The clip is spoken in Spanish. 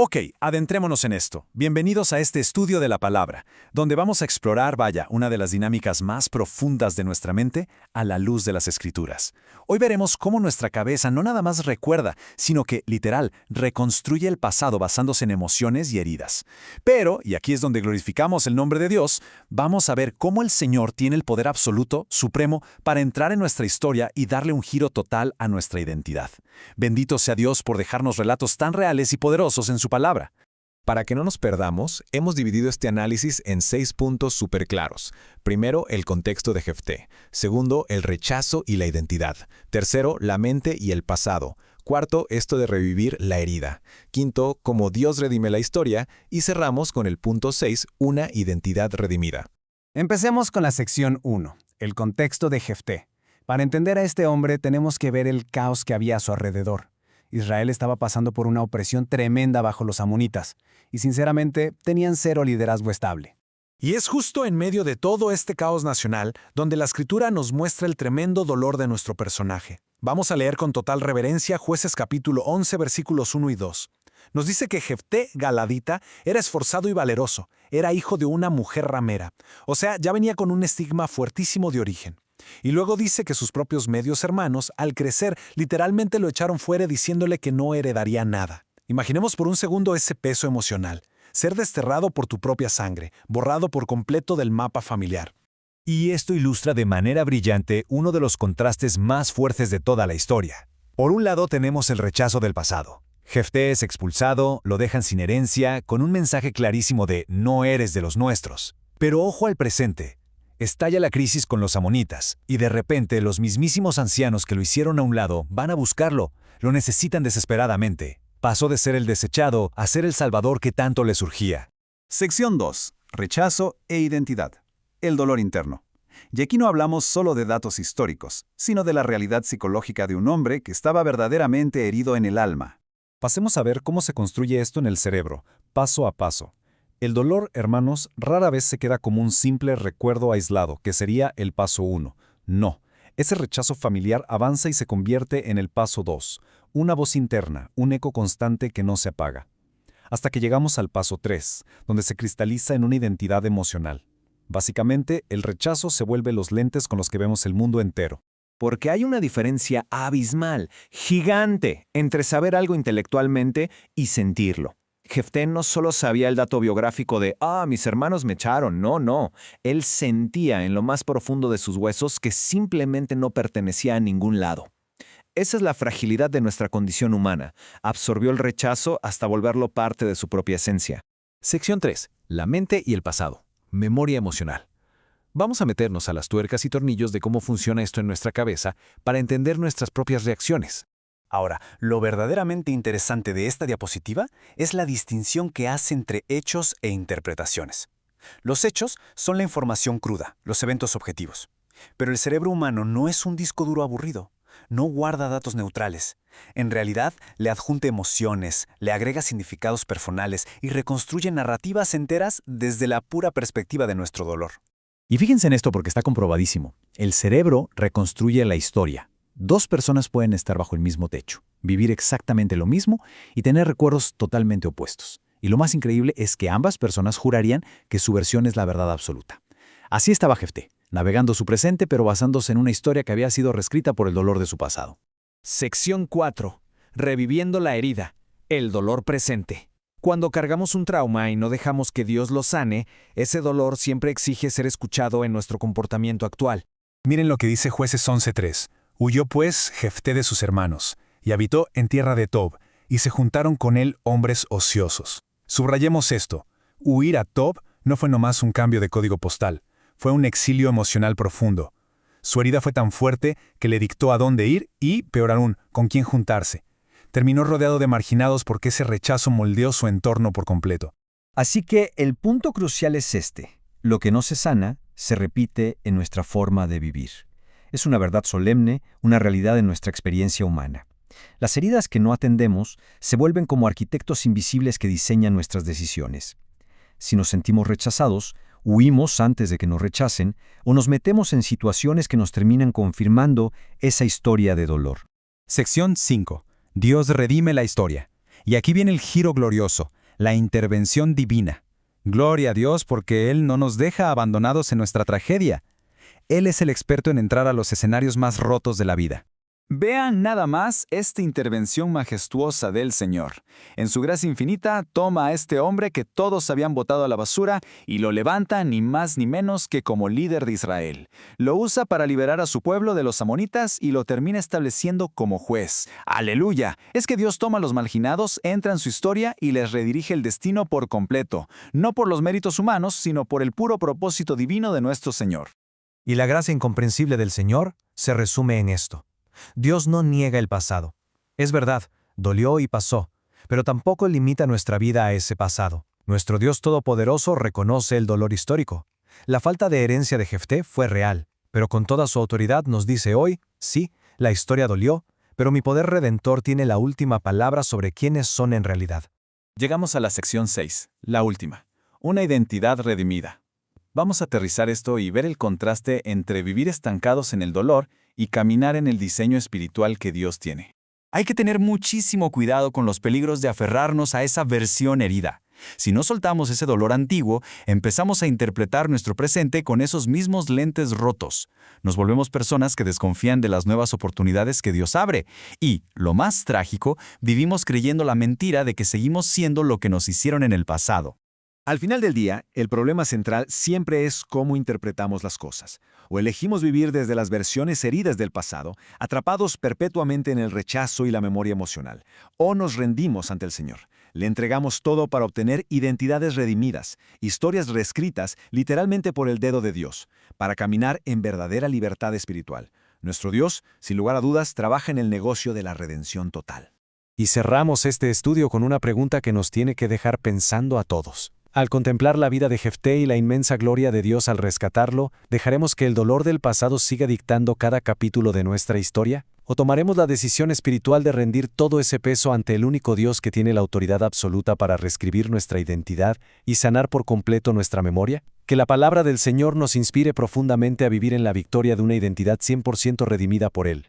Ok, adentrémonos en esto. Bienvenidos a este estudio de la palabra, donde vamos a explorar, una de las dinámicas más profundas de nuestra mente a la luz de las Escrituras. Hoy veremos cómo nuestra cabeza no nada más recuerda, sino que, literal, reconstruye el pasado basándose en emociones y heridas. Pero, y aquí es donde glorificamos el nombre de Dios, vamos a ver cómo el Señor tiene el poder absoluto, supremo, para entrar en nuestra historia y darle un giro total a nuestra identidad. Bendito sea Dios por dejarnos relatos tan reales y poderosos en su palabra. Para que no nos perdamos, hemos dividido este análisis en 6 puntos súper claros. Primero, el contexto de Jefté. Segundo, el rechazo y la identidad. Tercero, la mente y el pasado. Cuarto, esto de revivir la herida. Quinto, cómo Dios redime la historia. Y cerramos con el punto 6, una identidad redimida. Empecemos con la sección 1, el contexto de Jefté. Para entender a este hombre tenemos que ver el caos que había a su alrededor. Israel estaba pasando por una opresión tremenda bajo los amonitas, y sinceramente tenían cero liderazgo estable. Y es justo en medio de todo este caos nacional donde la Escritura nos muestra el tremendo dolor de nuestro personaje. Vamos a leer con total reverencia Jueces capítulo 11 versículos 1 y 2. Nos dice que Jefté Galadita era esforzado y valeroso, era hijo de una mujer ramera, o sea, ya venía con un estigma fuertísimo de origen. Y luego dice que sus propios medios hermanos, al crecer, literalmente lo echaron fuera diciéndole que no heredaría nada. Imaginemos por un segundo ese peso emocional, ser desterrado por tu propia sangre, borrado por completo del mapa familiar. Y esto ilustra de manera brillante uno de los contrastes más fuertes de toda la historia. Por un lado tenemos el rechazo del pasado. Jefté es expulsado, lo dejan sin herencia, con un mensaje clarísimo de «no eres de los nuestros». Pero ojo al presente. Estalla la crisis con los amonitas, y de repente los mismísimos ancianos que lo hicieron a un lado van a buscarlo, lo necesitan desesperadamente. Pasó de ser el desechado a ser el salvador que tanto le surgía. Sección 2. Rechazo e identidad. El dolor interno. Y aquí no hablamos solo de datos históricos, sino de la realidad psicológica de un hombre que estaba verdaderamente herido en el alma. Pasemos a ver cómo se construye esto en el cerebro, paso a paso. El dolor, hermanos, rara vez se queda como un simple recuerdo aislado, que sería el paso 1. No, ese rechazo familiar avanza y se convierte en el paso 2, una voz interna, un eco constante que no se apaga. Hasta que llegamos al paso 3, donde se cristaliza en una identidad emocional. Básicamente, el rechazo se vuelve los lentes con los que vemos el mundo entero. Porque hay una diferencia abismal, gigante, entre saber algo intelectualmente y sentirlo. Jefté no solo sabía el dato biográfico de mis hermanos me echaron, no. Él sentía en lo más profundo de sus huesos que simplemente no pertenecía a ningún lado. Esa es la fragilidad de nuestra condición humana. Absorbió el rechazo hasta volverlo parte de su propia esencia. Sección 3. La mente y el pasado. Memoria emocional. Vamos a meternos a las tuercas y tornillos de cómo funciona esto en nuestra cabeza para entender nuestras propias reacciones. Ahora, lo verdaderamente interesante de esta diapositiva es la distinción que hace entre hechos e interpretaciones. Los hechos son la información cruda, los eventos objetivos. Pero el cerebro humano no es un disco duro aburrido. No guarda datos neutrales. En realidad, le adjunta emociones, le agrega significados personales y reconstruye narrativas enteras desde la pura perspectiva de nuestro dolor. Y fíjense en esto porque está comprobadísimo. El cerebro reconstruye la historia. 2 personas pueden estar bajo el mismo techo, vivir exactamente lo mismo y tener recuerdos totalmente opuestos. Y lo más increíble es que ambas personas jurarían que su versión es la verdad absoluta. Así estaba Jefté, navegando su presente pero basándose en una historia que había sido reescrita por el dolor de su pasado. Sección 4. Reviviendo la herida. El dolor presente. Cuando cargamos un trauma y no dejamos que Dios lo sane, ese dolor siempre exige ser escuchado en nuestro comportamiento actual. Miren lo que dice Jueces 11:3. Huyó pues Jefté de sus hermanos, y habitó en tierra de Tob, y se juntaron con él hombres ociosos. Subrayemos esto. Huir a Tob no fue nomás un cambio de código postal, fue un exilio emocional profundo. Su herida fue tan fuerte que le dictó a dónde ir y, peor aún, con quién juntarse. Terminó rodeado de marginados porque ese rechazo moldeó su entorno por completo. Así que el punto crucial es este. Lo que no se sana, se repite en nuestra forma de vivir. Es una verdad solemne, una realidad en nuestra experiencia humana. Las heridas que no atendemos se vuelven como arquitectos invisibles que diseñan nuestras decisiones. Si nos sentimos rechazados, huimos antes de que nos rechacen o nos metemos en situaciones que nos terminan confirmando esa historia de dolor. Sección 5. Dios redime la historia. Y aquí viene el giro glorioso, la intervención divina. Gloria a Dios porque Él no nos deja abandonados en nuestra tragedia. Él es el experto en entrar a los escenarios más rotos de la vida. Vean nada más esta intervención majestuosa del Señor. En su gracia infinita, toma a este hombre que todos habían botado a la basura y lo levanta ni más ni menos que como líder de Israel. Lo usa para liberar a su pueblo de los amonitas y lo termina estableciendo como juez. ¡Aleluya! Es que Dios toma a los marginados, entra en su historia y les redirige el destino por completo, no por los méritos humanos, sino por el puro propósito divino de nuestro Señor. Y la gracia incomprensible del Señor se resume en esto. Dios no niega el pasado. Es verdad, dolió y pasó, pero tampoco limita nuestra vida a ese pasado. Nuestro Dios Todopoderoso reconoce el dolor histórico. La falta de herencia de Jefté fue real, pero con toda su autoridad nos dice hoy, sí, la historia dolió, pero mi poder redentor tiene la última palabra sobre quiénes son en realidad. Llegamos a la sección 6, la última. Una identidad redimida. Vamos a aterrizar esto y ver el contraste entre vivir estancados en el dolor y caminar en el diseño espiritual que Dios tiene. Hay que tener muchísimo cuidado con los peligros de aferrarnos a esa versión herida. Si no soltamos ese dolor antiguo, empezamos a interpretar nuestro presente con esos mismos lentes rotos. Nos volvemos personas que desconfían de las nuevas oportunidades que Dios abre. Y, lo más trágico, vivimos creyendo la mentira de que seguimos siendo lo que nos hicieron en el pasado. Al final del día, el problema central siempre es cómo interpretamos las cosas. O elegimos vivir desde las versiones heridas del pasado, atrapados perpetuamente en el rechazo y la memoria emocional, o nos rendimos ante el Señor. Le entregamos todo para obtener identidades redimidas, historias reescritas literalmente por el dedo de Dios, para caminar en verdadera libertad espiritual. Nuestro Dios, sin lugar a dudas, trabaja en el negocio de la redención total. Y cerramos este estudio con una pregunta que nos tiene que dejar pensando a todos. Al contemplar la vida de Jefté y la inmensa gloria de Dios al rescatarlo, ¿dejaremos que el dolor del pasado siga dictando cada capítulo de nuestra historia? ¿O tomaremos la decisión espiritual de rendir todo ese peso ante el único Dios que tiene la autoridad absoluta para reescribir nuestra identidad y sanar por completo nuestra memoria? Que la palabra del Señor nos inspire profundamente a vivir en la victoria de una identidad 100% redimida por Él.